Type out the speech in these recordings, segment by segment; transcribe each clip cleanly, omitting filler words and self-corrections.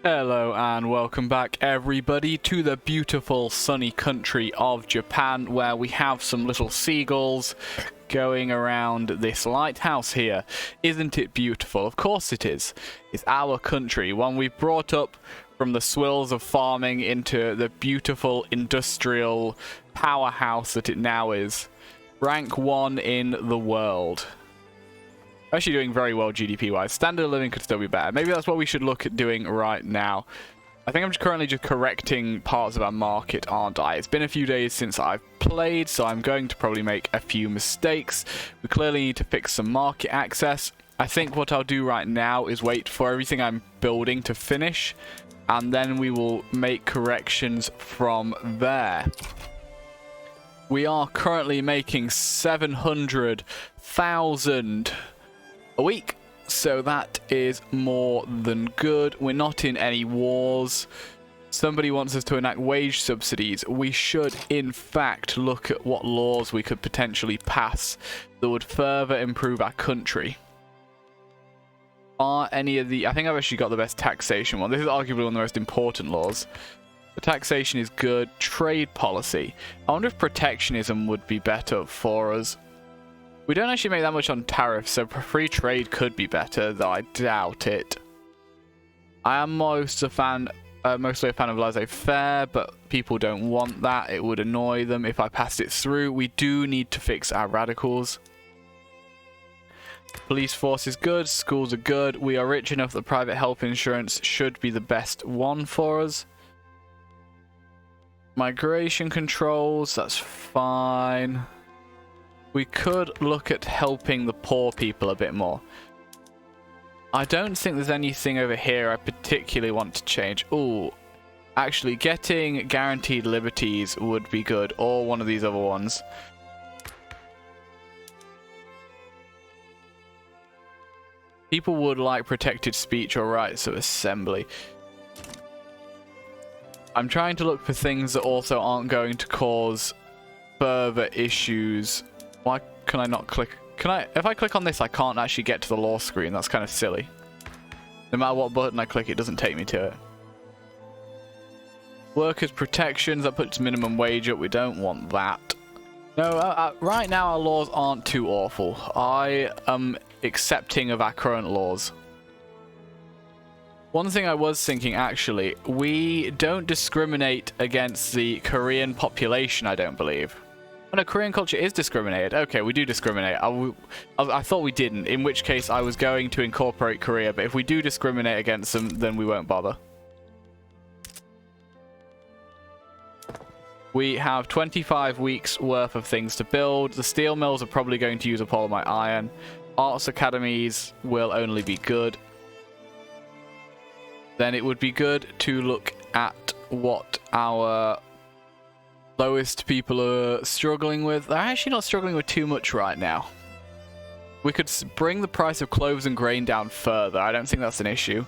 Hello and welcome back everybody to the beautiful sunny country of Japan, where we have some little seagulls going around this lighthouse here. Isn't it beautiful? Of course it is. It's our country, one we've brought up from the swills of farming into the beautiful industrial powerhouse that it now is. Rank 1 in the world. Actually doing very well GDP-wise. Standard of living could still be better. Maybe that's what we should look at doing right now. I think I'm currently just correcting parts of our market, aren't I? It's been a few days since I've played, so I'm going to probably make a few mistakes. We clearly need to fix some market access. I think what I'll do right now is wait for everything I'm building to finish, and then we will make corrections from there. We are currently making 700,000 a week, so that is more than good. We're not in any wars. Somebody wants us to enact wage subsidies. We should in fact look at what laws we could potentially pass that would further improve our country. Are any of the... I think I've actually got the best taxation one. This is arguably one of the most important laws. The taxation is good. Trade policy. I wonder if protectionism would be better for us. We don't actually make that much on tariffs, so free trade could be better, though I doubt it. I am mostly a fan of laissez-faire, but people don't want that. It would annoy them if I passed it through. We do need to fix our radicals. Police force is good. Schools are good. We are rich enough that private health insurance should be the best one for us. Migration controls, that's fine. We could look at helping the poor people a bit more. I don't think there's anything over here I particularly want to change. Ooh, actually getting guaranteed liberties would be good, or one of these other ones. People would like protected speech or rights of assembly. I'm trying to look for things that also aren't going to cause further issues. Why can I not click? Can I? If I click on this, I can't actually get to the law screen. That's kind of silly. No matter what button I click, it doesn't take me to it. Workers' protections, that puts minimum wage up. We don't want that. No, right now our laws aren't too awful. I am accepting of our current laws. One thing I was thinking, actually, we don't discriminate against the Korean population, I don't believe. Oh, no, Korean culture is discriminated. Okay, we do discriminate. I thought we didn't, in which case I was going to incorporate Korea, but if we do discriminate against them, then we won't bother. We have 25 weeks worth of things to build. The steel mills are probably going to use up all of my iron. Arts academies will only be good. Then it would be good to look at what our lowest people are struggling with. They're actually not struggling with too much right now. We could bring the price of clothes and grain down further. I don't think that's an issue.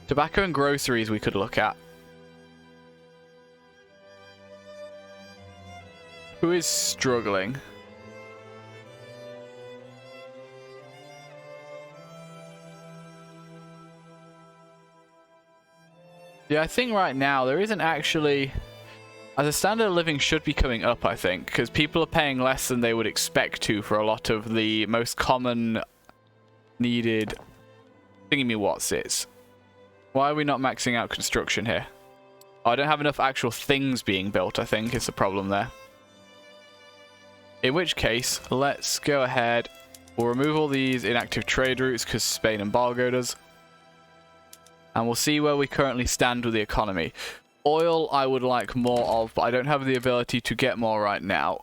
Tobacco and groceries we could look at. Who is struggling? Yeah, I think right now there isn't actually... As a standard of living should be coming up, I think, because people are paying less than they would expect to for a lot of the most common needed thingy-me-whatsits. Why are we not maxing out construction here? Oh, I don't have enough actual things being built, I think, is the problem there. In which case, let's go ahead. We'll remove all these inactive trade routes because Spain embargoed us. And we'll see where we currently stand with the economy. Oil I would like more of, but I don't have the ability to get more right now.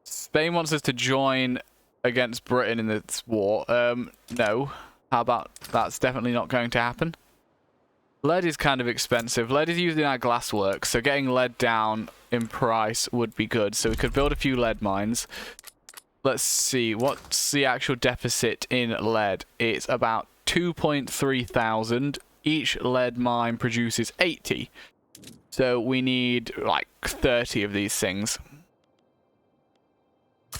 Spain wants us to join against Britain in this war. No. How about that's definitely not going to happen? Lead is kind of expensive. Lead is used in our glassworks, so getting lead down in price would be good. So we could build a few lead mines. Let's see, what's the actual deficit in lead? It's about 2.3 thousand. Each lead mine produces 80. So we need like 30 of these things.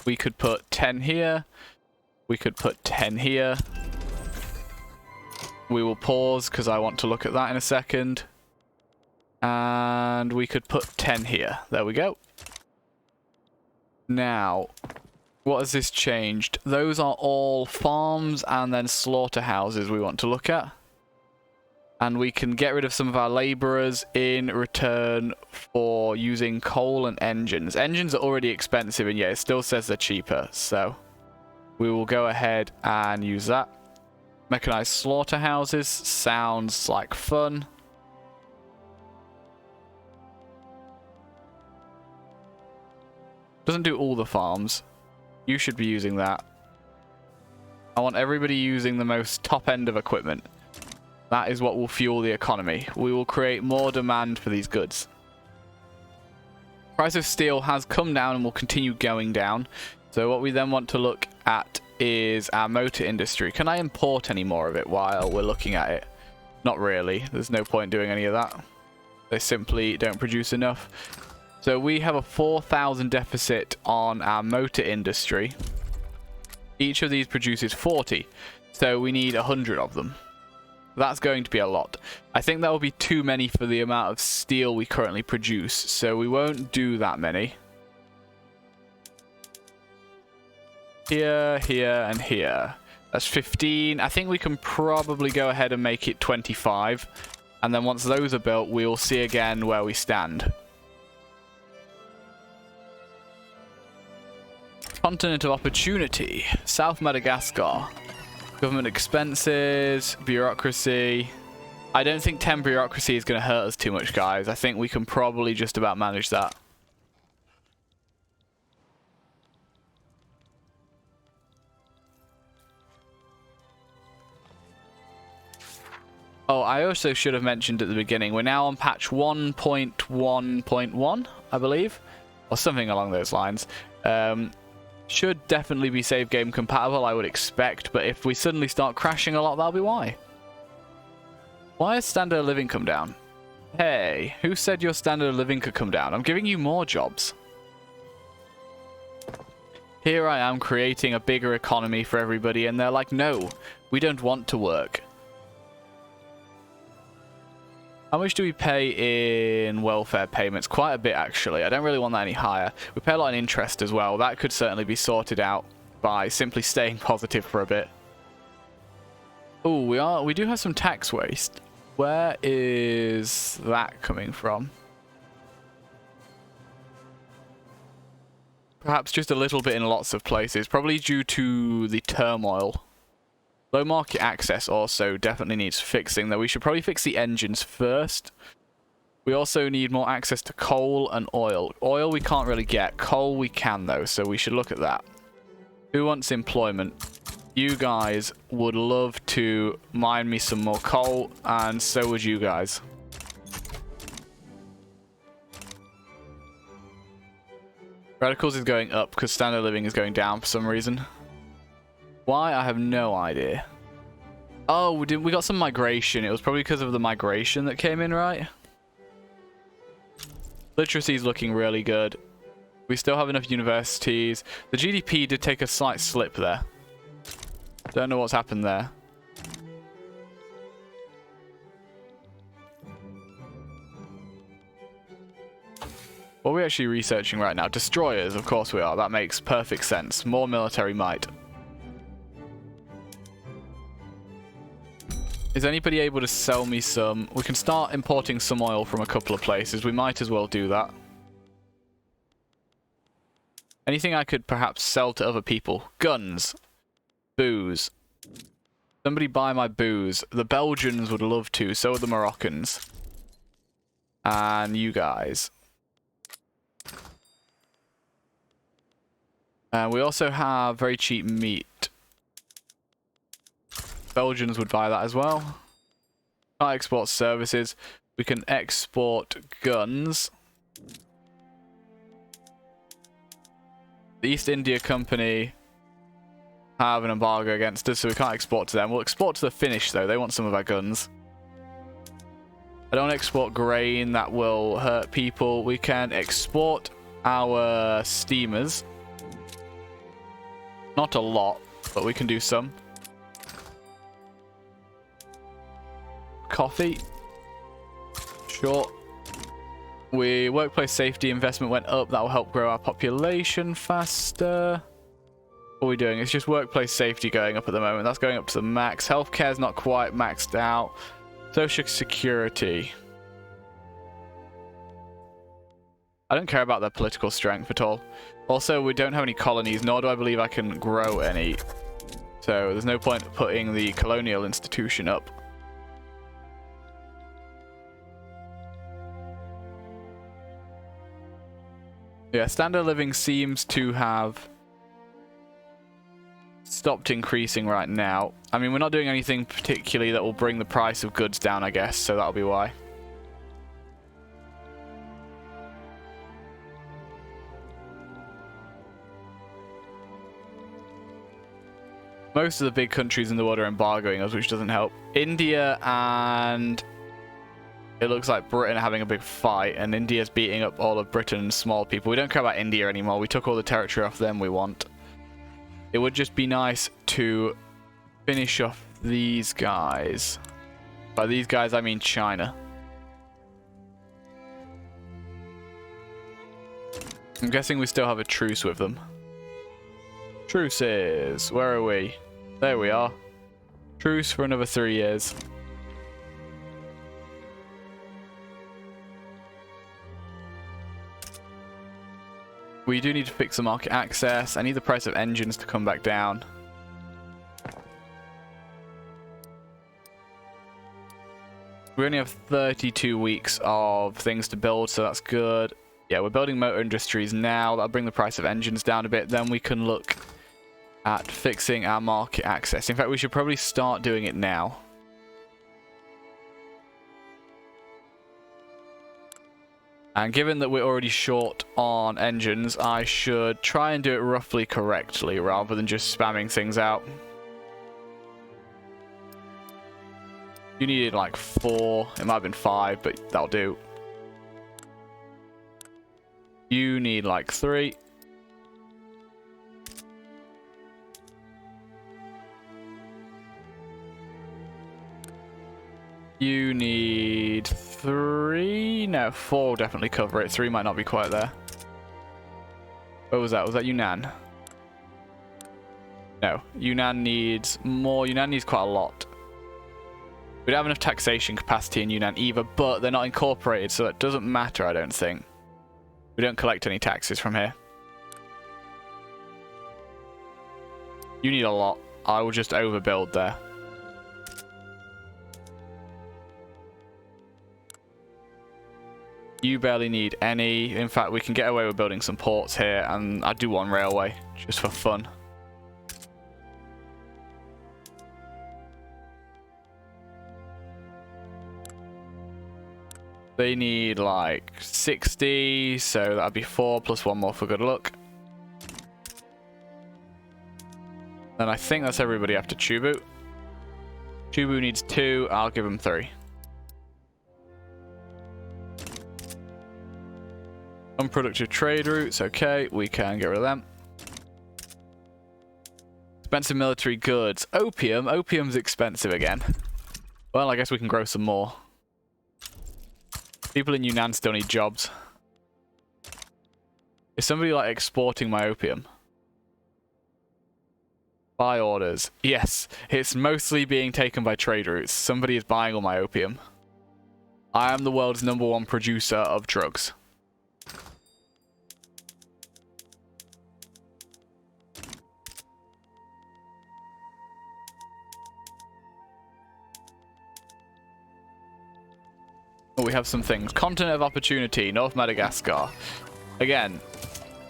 We could put 10 here. We could put 10 here. We will pause because I want to look at that in a second. And we could put 10 here. There we go. Now, what has this changed? Those are all farms and then slaughterhouses we want to look at. And we can get rid of some of our laborers in return for using coal and engines. Engines are already expensive, and yet it still says they're cheaper. So we will go ahead and use that. Mechanized slaughterhouses sounds like fun. Doesn't do all the farms. You should be using that. I want everybody using the most top end of equipment. That is what will fuel the economy. We will create more demand for these goods. Price of steel has come down and will continue going down. So what we then want to look at is our motor industry. Can I import any more of it while we're looking at it? Not really. There's no point doing any of that. They simply don't produce enough. So we have a 4,000 deficit on our motor industry. Each of these produces 40. So we need 100 of them. That's going to be a lot. I think that will be too many for the amount of steel we currently produce. So we won't do that many. Here, here, and here. That's 15. I think we can probably go ahead and make it 25. And then once those are built, we'll see again where we stand. Continent of Opportunity. South Madagascar. Government expenses, bureaucracy. I don't think 10 bureaucracy is going to hurt us too much, guys. I think we can probably just about manage that. Oh, I also should have mentioned at the beginning, we're now on patch 1.1.1, I believe. Or something along those lines. Should definitely be save game compatible, I would expect, but if we suddenly start crashing a lot, that'll be why. Why has standard of living come down? Hey, who said your standard of living could come down? I'm giving you more jobs. Here I am creating a bigger economy for everybody, and they're like, no, we don't want to work. How much do we pay in welfare payments? Quite a bit, actually. I don't really want that any higher. We pay a lot in interest as well. That could certainly be sorted out by simply staying positive for a bit. Oh, we do have some tax waste. Where is that coming from? Perhaps just a little bit in lots of places. Probably due to the turmoil. Low market access also definitely needs fixing, though we should probably fix the engines first. We also need more access to coal and oil. Oil we can't really get. Coal we can, though, so we should look at that. Who wants employment? You guys would love to mine me some more coal, and so would you guys. Radicals is going up because standard of living is going down for some reason. Why? I have no idea. Oh, we got some migration. It was probably because of the migration that came in, right? Literacy is looking really good. We still have enough universities. The GDP did take a slight slip there. Don't know what's happened there. What are we actually researching right now? Destroyers, of course we are. That makes perfect sense. More military might. Is anybody able to sell me some? We can start importing some oil from a couple of places. We might as well do that. Anything I could perhaps sell to other people? Guns. Booze. Somebody buy my booze. The Belgians would love to. So would the Moroccans. And you guys. And we also have very cheap meat. Belgians would buy that as well. Can't export services. We can export guns. The East India Company have an embargo against us, so we can't export to them. We'll export to the Finnish, though. They want some of our guns. I don't export grain. That will hurt people. We can export our steamers. Not a lot, but we can do some. coffee. Sure. Workplace safety investment went up. That will help grow our population faster. What are we doing? It's just workplace safety going up at the moment. That's going up to the max. Healthcare's not quite maxed out. Social security. I don't care about their political strength at all. Also, we don't have any colonies, nor do I believe I can grow any. So there's no point putting the colonial institution up. Yeah, standard of living seems to have stopped increasing right now. I mean, we're not doing anything particularly that will bring the price of goods down, I guess, so that'll be why. Most of the big countries in the world are embargoing us, which doesn't help. India and it looks like Britain are having a big fight, and India's beating up all of Britain's small people. We don't care about India anymore. We took all the territory off them we want. It would just be nice to finish off these guys. By these guys, I mean China. I'm guessing we still have a truce with them. Truces. Where are we? There we are. Truce for another 3 years. We do need to fix the market access. I need the price of engines to come back down. We only have 32 weeks of things to build, so that's good. Yeah, we're building motor industries now. That'll bring the price of engines down a bit. Then we can look at fixing our market access. In fact, we should probably start doing it now. And given that we're already short on engines, I should try and do it roughly correctly rather than just spamming things out. You needed like 4. It might have been 5, but that'll do. You need like 3. You need 3. No, 4 will definitely cover it. 3 might not be quite there. What was that? Was that Yunnan? No, Yunnan needs more. Yunnan needs quite a lot. We don't have enough taxation capacity in Yunnan either, but they're not incorporated, so that doesn't matter, I don't think. We don't collect any taxes from here. You need a lot. I will just overbuild there. You barely need any. In fact, we can get away with building some ports here, and I'd do one railway, just for fun. They need like 60, so that'd be 4 plus 1 more for good luck. And I think that's everybody after Chubu. Chubu needs 2, I'll give him 3. Unproductive trade routes, okay, we can get rid of them. Expensive military goods. Opium? Opium's expensive again. Well, I guess we can grow some more. People in Yunnan still need jobs. Is somebody like exporting my opium? Buy orders. Yes, it's mostly being taken by trade routes. Somebody is buying all my opium. I am the world's #1 producer of drugs. Oh, we have some things. Continent of Opportunity, North Madagascar. Again,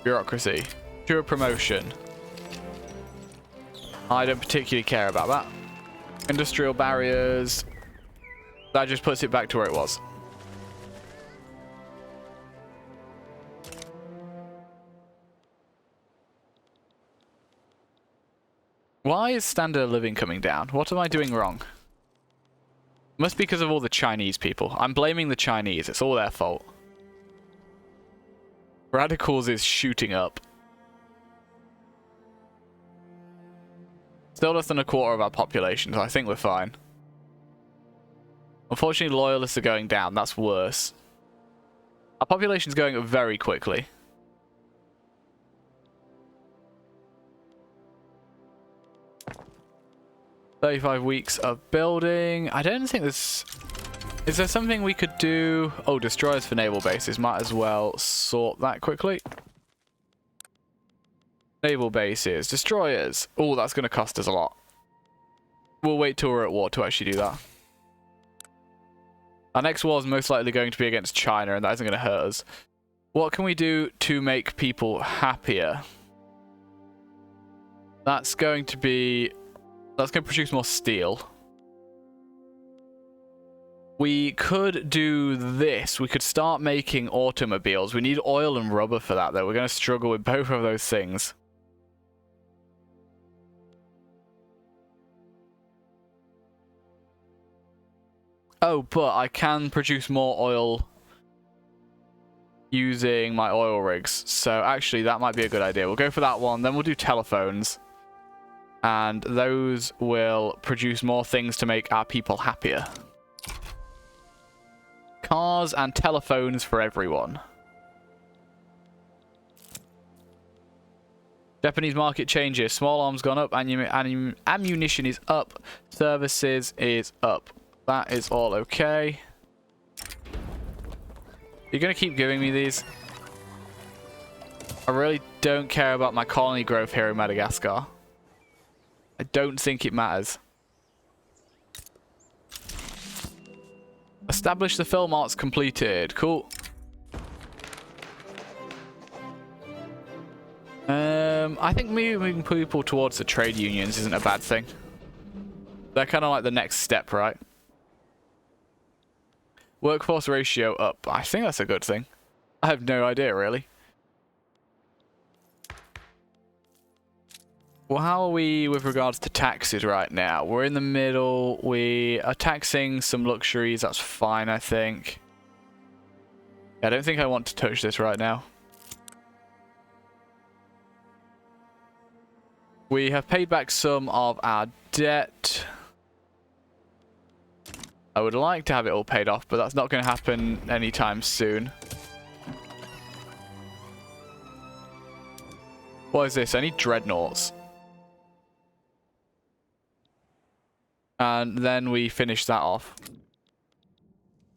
bureaucracy. Pure promotion. I don't particularly care about that. Industrial barriers. That just puts it back to where it was. Why is standard of living coming down? What am I doing wrong? Must be because of all the Chinese people. I'm blaming the Chinese. It's all their fault. Radicals is shooting up. Still less than 1/4 of our population, so I think we're fine. Unfortunately, loyalists are going down. That's worse. Our population's going up very quickly. "35 weeks of building." I don't think there's... Is there something we could do? Oh, destroyers for naval bases. Might as well sort that quickly. Naval bases. Destroyers. Oh, that's going to cost us a lot. We'll wait till we're at war to actually do that. Our next war is most likely going to be against China, and that isn't going to hurt us. What can we do to make people happier? That's going to be... That's going to produce more steel. We could do this. We could start making automobiles. We need oil and rubber for that, though. We're going to struggle with both of those things. Oh, but I can produce more oil using my oil rigs. So actually, that might be a good idea. We'll go for that one. Then we'll do telephones. And those will produce more things to make our people happier. Cars and telephones for everyone. Japanese market changes. Small arms gone up. Ammunition is up. Services is up. That is all okay. You're going to keep giving me these? I really don't care about my colony growth here in Madagascar. I don't think it matters. Establish the film arts completed. Cool. I think moving people towards the trade unions isn't a bad thing. They're kind of like the next step, right? Workforce ratio up. I think that's a good thing. I have no idea, really. Well, how are we with regards to taxes right now? We're in the middle. We are taxing some luxuries. That's fine, I think. I don't think I want to touch this right now. We have paid back some of our debt. I would like to have it all paid off, but that's not going to happen anytime soon. What is this? I need dreadnoughts. And then we finish that off.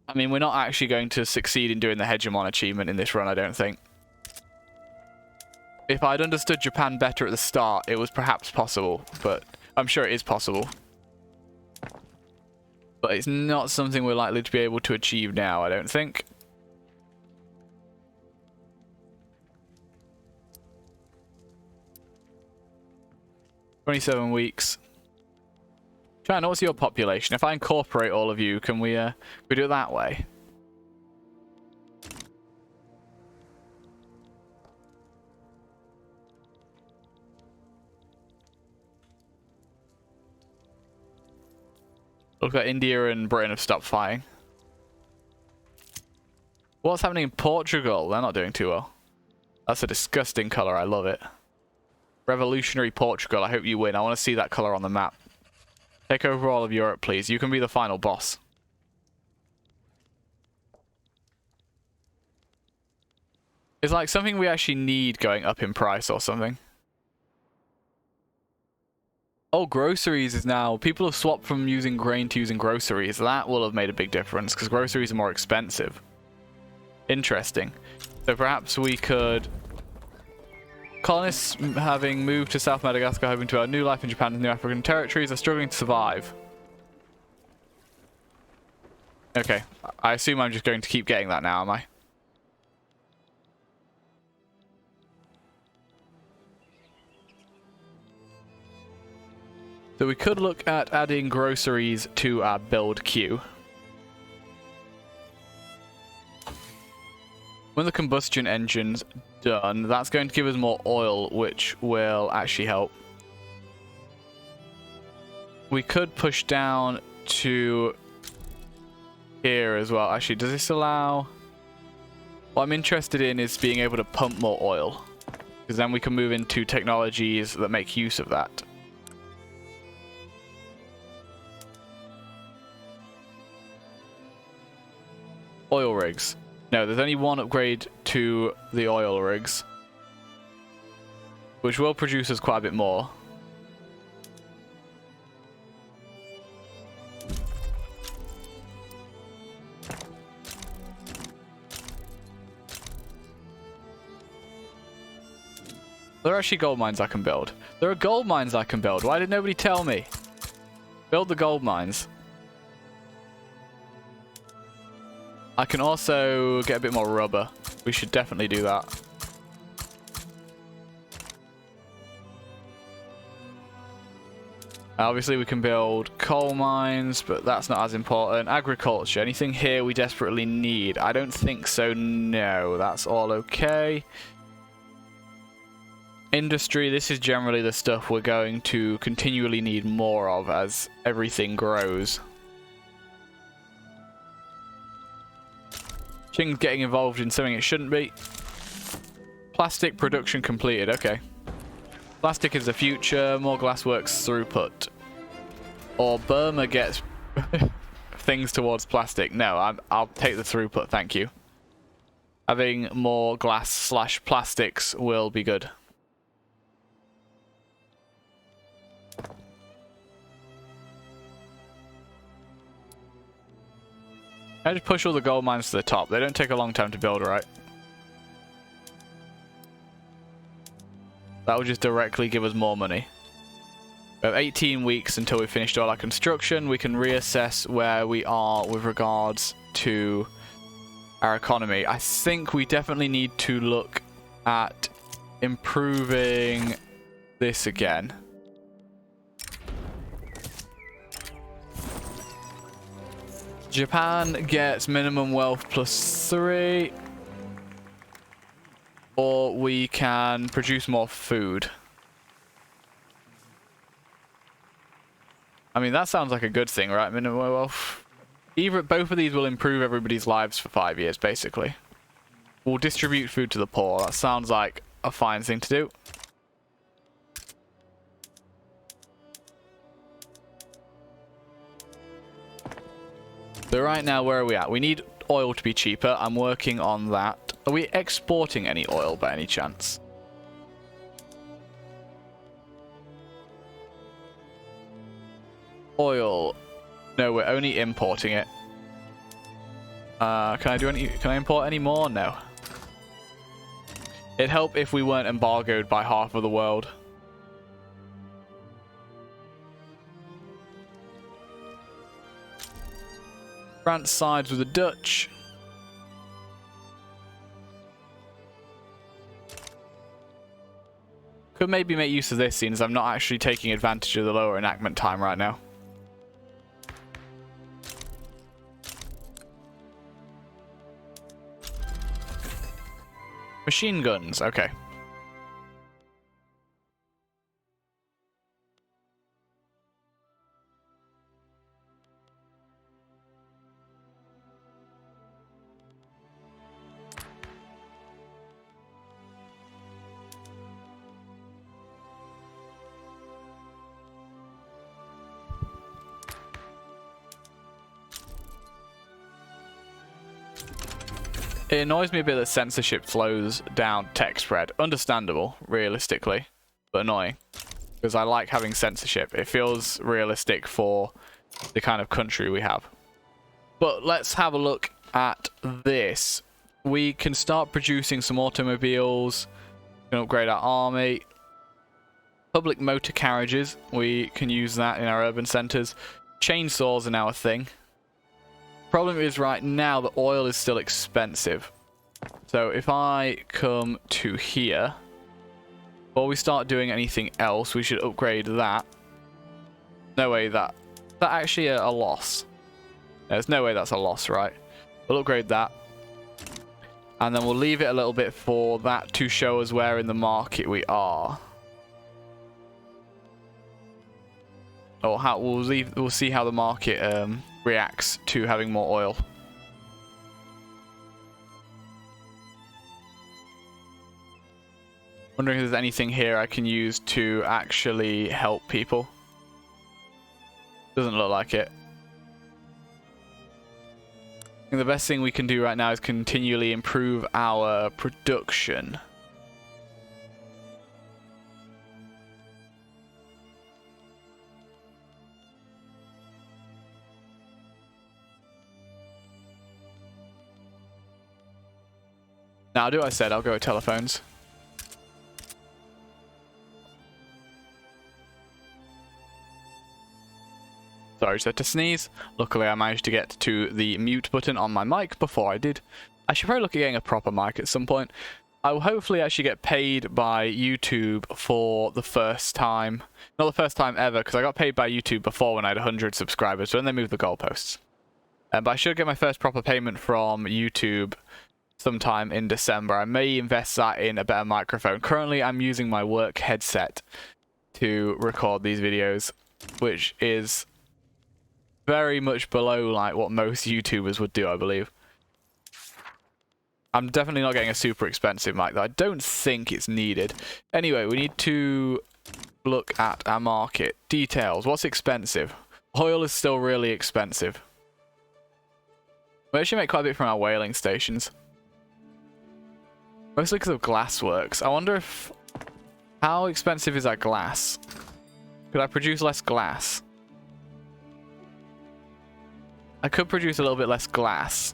I mean, we're not actually going to succeed in doing the Hegemon achievement in this run, I don't think. If I'd understood Japan better at the start, it was perhaps possible, but I'm sure it is possible. But it's not something we're likely to be able to achieve now, I don't think. "27 weeks. China, what's your population? If I incorporate all of you, can we do it that way? Looks like India and Britain have stopped fighting. What's happening in Portugal? They're not doing too well. That's a disgusting colour. I love it. Revolutionary Portugal. I hope you win. I want to see that colour on the map. Take over all of Europe, please. You can be the final boss. It's like something we actually need going up in price or something. Oh, groceries is now... People have swapped from using grain to using groceries. That will have made a big difference, because groceries are more expensive. Interesting. So perhaps we could... Colonists having moved to South Madagascar, hoping to our new life in Japan and new African territories, are struggling to survive. Okay. I assume I'm just going to keep getting that now, am I? So we could look at adding groceries to our build queue. When the combustion engine's done, that's going to give us more oil, which will actually help. We could push down to here as well. Actually, does this allow... What I'm interested in is being able to pump more oil, because then we can move into technologies that make use of that. Oil rigs. No, there's only one upgrade to the oil rigs, which will produce us quite a bit more. There are actually gold mines I can build. There are gold mines I can build. Why did nobody tell me? Build the gold mines. I can also get a bit more rubber. We should definitely do that. Obviously we can build coal mines, but that's not as important. Agriculture, anything here we desperately need? I don't think so, no. That's all okay. Industry, this is generally the stuff we're going to continually need more of as everything grows. Qing's getting involved in something it shouldn't be. Plastic production completed, okay. Plastic is the future, more glassworks throughput. Or Burma gets things towards plastic. No, I'll take the throughput, thank you. Having more glass/plastics will be good. I just push all the gold mines to the top. They don't take a long time to build, right? That will just directly give us more money. We have 18 weeks until we've finished all our construction. We can reassess where we are with regards to our economy. I think we definitely need to look at improving this again. Japan gets minimum wealth +3. Or we can produce more food. I mean, that sounds like a good thing, right? Minimum wealth. Both of these will improve everybody's lives for 5 years, basically. We'll distribute food to the poor. That sounds like a fine thing to do. So right now, where are we at? We need oil to be cheaper. I'm working on that. Are we exporting any oil by any chance? Oil. No, we're only importing it. Can I import any more? No. It'd help if we weren't embargoed by half of the world. France sides with the Dutch. Could maybe make use of this, seeing as I'm not actually taking advantage of the lower enactment time right now. Machine guns, okay. It annoys me a bit that censorship slows down tech spread. Understandable, realistically, but annoying. Because I like having censorship. It feels realistic for the kind of country we have. But let's have a look at this. We can start producing some automobiles. We can upgrade our army. Public motor carriages. We can use that in our urban centers. Chainsaws are now a thing. Problem is right now the oil is still expensive. So if I come to here, before we start doing anything else, we should upgrade that. No way that's actually a loss. There's no way that's a loss, right? We'll upgrade that. And then we'll leave it a little bit for that to show us where in the market we are. Or how we'll see how the market reacts to having more oil. Wondering if there's anything here I can use to actually help people. Doesn't look like it. think the best thing we can do right now is continually improve our production. Now, I'll do what I said. I'll go with telephones. Sorry, I just had to sneeze. Luckily, I managed to get to the mute button on my mic before I did. I should probably look at getting a proper mic at some point. I will hopefully actually get paid by YouTube for the first time. Not the first time ever, because I got paid by YouTube before when I had 100 subscribers, when they moved the goalposts. But I should get my first proper payment from YouTube sometime in December. I may invest that in a better microphone. Currently, I'm using my work headset to record these videos, which is very much below like what most YouTubers would do, I believe. I'm definitely not getting a super expensive mic, though. I don't think it's needed. Anyway, we need to look at our market. Details. What's expensive? Oil is still really expensive. We actually make quite a bit from our whaling stations. Mostly because of glassworks. I wonder if... How expensive is our glass? Could I produce less glass? I could produce a little bit less glass.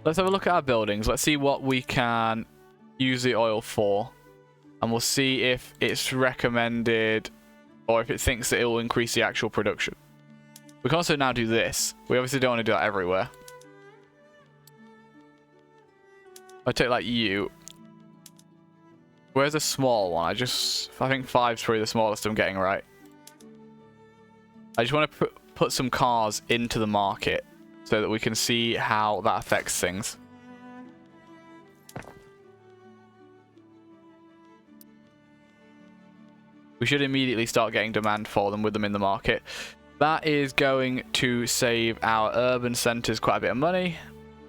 Let's have a look at our buildings. Let's see what we can use the oil for. And we'll see if it's recommended or if it thinks that it will increase the actual production. We can also now do this. We obviously don't want to do that everywhere. I take like you. Where's a small one? I think 5's probably the smallest I'm getting right. I just want to put some cars into the market so that we can see how that affects things. We should immediately start getting demand for them with them in the market. That is going to save our urban centres quite a bit of money.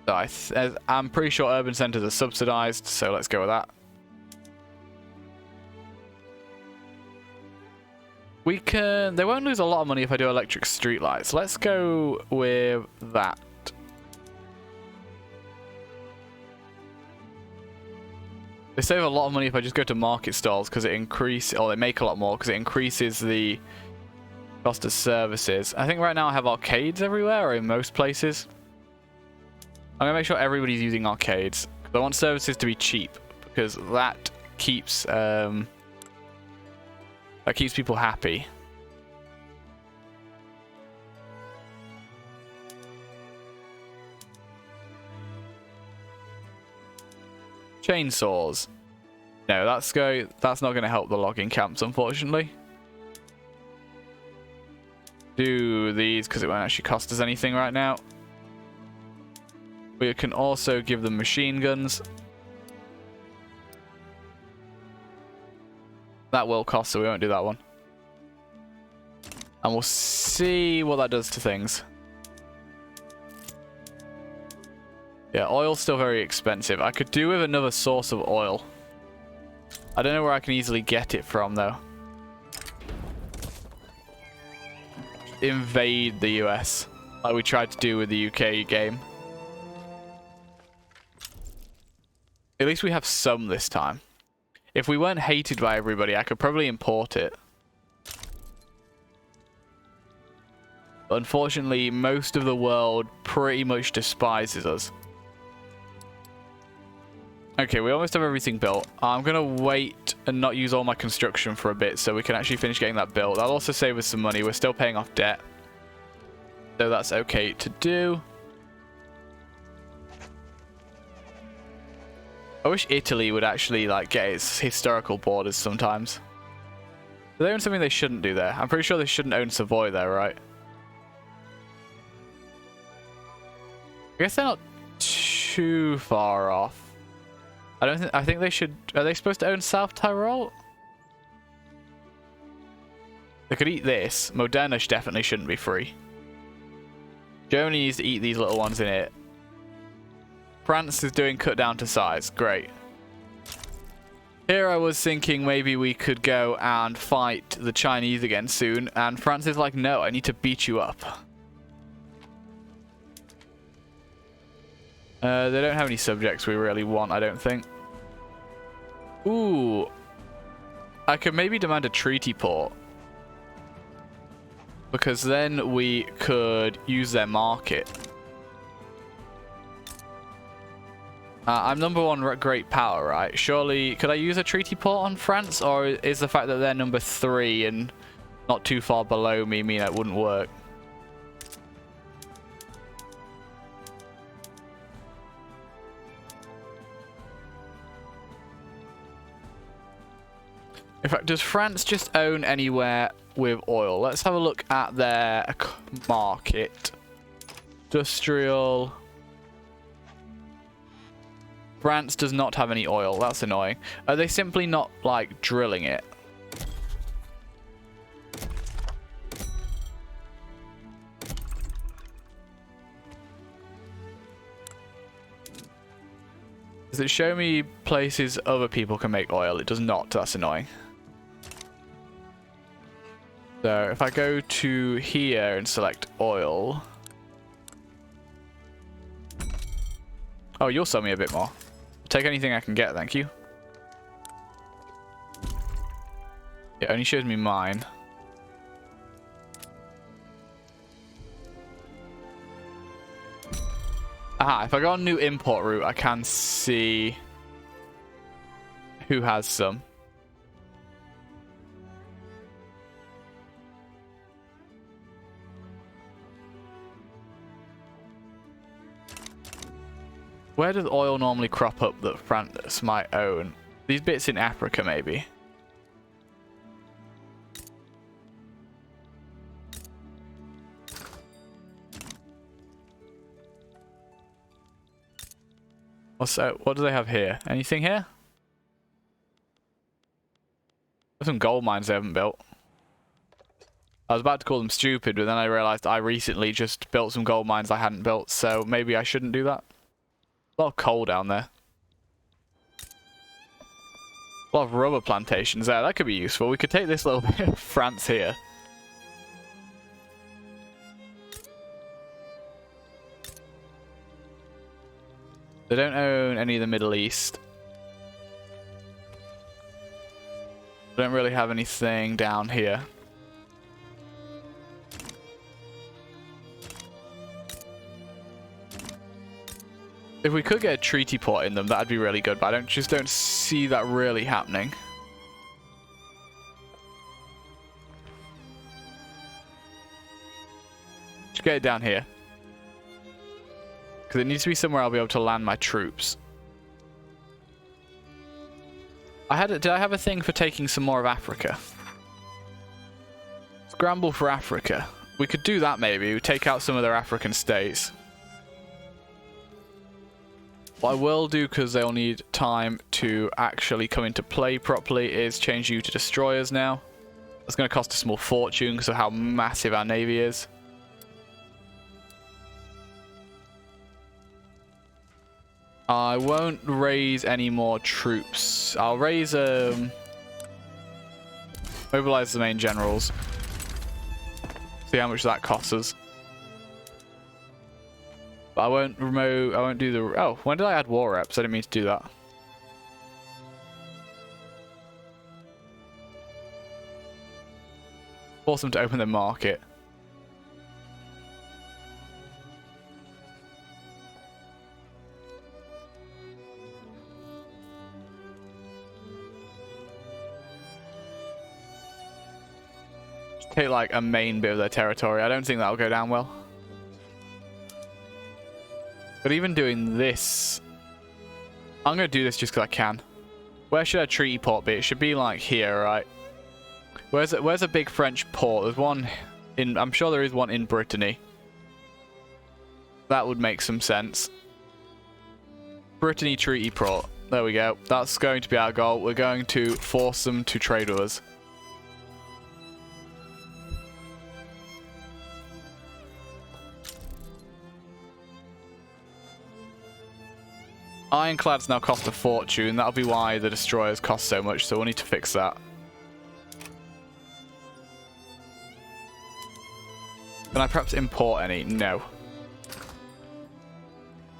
So I'm pretty sure urban centres are subsidised, so let's go with that. They won't lose a lot of money if I do electric streetlights. Let's go with that. They save a lot of money if I just go to market stalls because it increases, or they make a lot more because it increases the cost of services. I think right now I have arcades everywhere, or in most places. I'm going to make sure everybody's using arcades. I want services to be cheap because that keeps people happy. Chainsaws. No, that's not going to help the logging camps, unfortunately. Do these because it won't actually cost us anything right now. We can also give them machine guns. That will cost, so we won't do that one. And we'll see what that does to things. Yeah, oil's still very expensive. I could do with another source of oil. I don't know where I can easily get it from, though. Invade the US, like we tried to do with the UK game. At least we have some this time. If we weren't hated by everybody, I could probably import it. But unfortunately, most of the world pretty much despises us. Okay, we almost have everything built. I'm going to wait and not use all my construction for a bit so we can actually finish getting that built. That'll also save us some money. We're still paying off debt. So that's okay to do. I wish Italy would actually like get its historical borders sometimes. Do they own something they shouldn't do there? I'm pretty sure they shouldn't own Savoy there, right? I guess they're not too far off. I think they should. Are they supposed to own South Tyrol? They could eat this. Modena definitely shouldn't be free. Germany needs to eat these little ones in it. France is doing cut down to size. Great. Here I was thinking maybe we could go and fight the Chinese again soon. And France is like, no, I need to beat you up. They don't have any subjects we really want, I don't think. Ooh. I could maybe demand a treaty port. Because then we could use their market. I'm number one great power, right? Surely, could I use a treaty port on France? Or is the fact that they're number 3 and not too far below me mean it wouldn't work? In fact, does France just own anywhere with oil? Let's have a look at their market. Industrial. France does not have any oil. That's annoying. Are they simply not, like, drilling it? Does it show me places other people can make oil? It does not. That's annoying. So if I go to here and select oil. Oh, you'll sell me a bit more. Take anything I can get, thank you. It only shows me mine. Aha, if I got a new import route, I can see who has some. Where does oil normally crop up that France might own? These bits in Africa, maybe. So, what do they have here? Anything here? There's some gold mines they haven't built. I was about to call them stupid, but then I realized I recently just built some gold mines I hadn't built, so maybe I shouldn't do that. A lot of coal down there. A lot of rubber plantations there. That could be useful. We could take this little bit of France here. They don't own any of the Middle East. They don't really have anything down here. If we could get a treaty port in them, that'd be really good, but I just don't see that really happening. Just get it down here. Because it needs to be somewhere I'll be able to land my troops. Did I have a thing for taking some more of Africa? Scramble for Africa. We could do that maybe. We take out some of their African states. What I will do, because they'll need time to actually come into play properly, is change you to destroyers now. That's going to cost a small fortune because of how massive our navy is. I won't raise any more troops. I'll raise mobilize the main generals. See how much that costs us. But I won't do the... Oh, when did I add war reps? I didn't mean to do that. Force them to open their market. Take like a main bit of their territory. I don't think that'll go down well. But even doing this, I'm going to do this just because I can. Where should our treaty port be? It should be like here, right? Where's a big French port? There's one in... I'm sure there is one in Brittany. That would make some sense. Brittany treaty port. There we go. That's going to be our goal. We're going to force them to trade with us. Ironclads now cost a fortune. That'll be why the destroyers cost so much, so we'll need to fix that. Can I perhaps import any? No.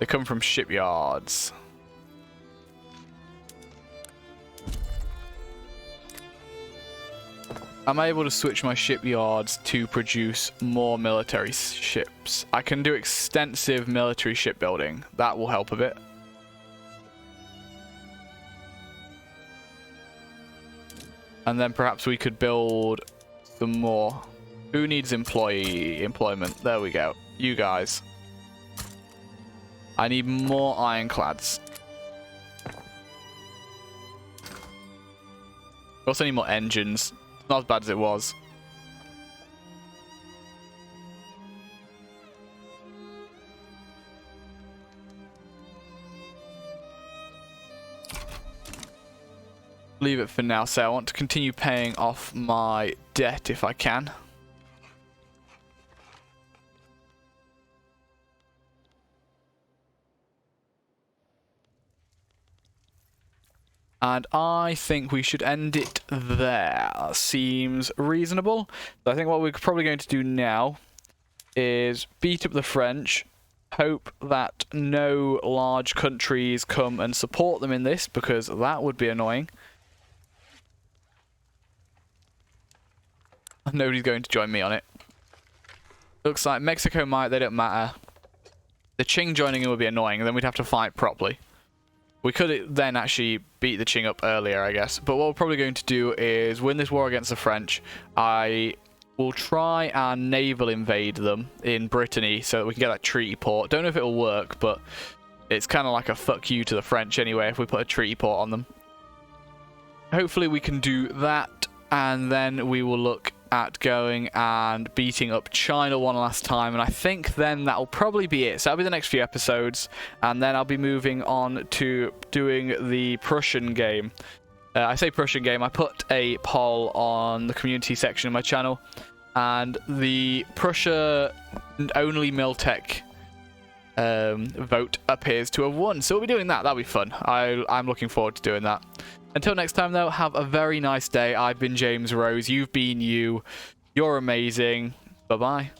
They come from shipyards. Am I able to switch my shipyards to produce more military ships? I can do extensive military shipbuilding. That will help a bit. And then perhaps we could build some more. Who needs employment? There we go. You guys. I need more ironclads. We also need more engines. Not as bad as it was. Leave it for now. So I want to continue paying off my debt if I can. And I think we should end it there. Seems reasonable. So I think what we're probably going to do now is beat up the French, hope that no large countries come and support them in this, because that would be annoying. Nobody's going to join me on it. Looks like Mexico might, they don't matter. The Qing joining in would be annoying, and then we'd have to fight properly. We could then actually beat the Qing up earlier, I guess. But what we're probably going to do is win this war against the French. I will try and naval invade them in Brittany so that we can get that treaty port. Don't know if it'll work, but it's kind of like a fuck you to the French anyway if we put a treaty port on them. Hopefully we can do that, and then we will look at going and beating up China one last time, and I think then that'll probably be it. So that'll be the next few episodes, and then I'll be moving on to doing the Prussian game. I say Prussian game, I put a poll on the community section of my channel, and the Prussia only Miltech vote appears to have won. So we'll be doing that. That'll be fun. I'm looking forward to doing that. Until next time, though, have a very nice day. I've been James Rose. You've been you. You're amazing. Bye-bye.